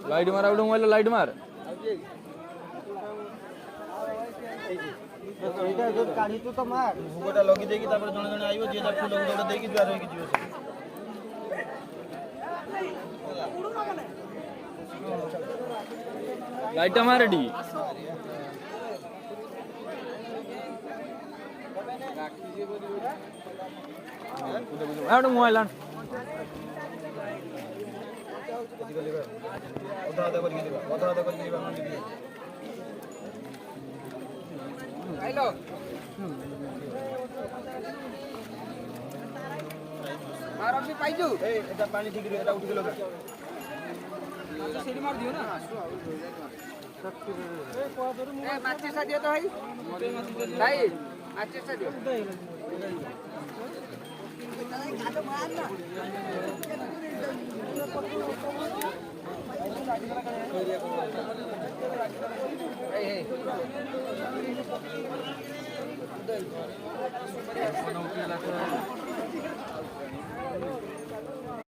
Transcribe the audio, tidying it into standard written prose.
light मार out mobile light मार ଏଇଟା ଯଦି କାଢିଛୁ ତ ମାର ଭୋଗଟା ଲଗି ଦେଇକି ତାପରେ ଜଣେ ଜଣେ ଆଇବ ଯିଏ ତା ଫୁଲ ଗୋଟେ ଦେଇକି ଜୁହାର ହେଇକି ଯିବ लाइट मार डी आउट मोबाइल आन ଅଧା ଅଧା କରିକି ଯିବା ଅଧା ଅଧା କରିକି ଯିବା आइलो मार अभी पाइजु ए এটা পানি ঠিক রে এটা উঠি লগা सीढ़ी मार दियो ना ए माचिस सा दियो तो भाई भाई माचिस सा दियो गाजो मार ना ए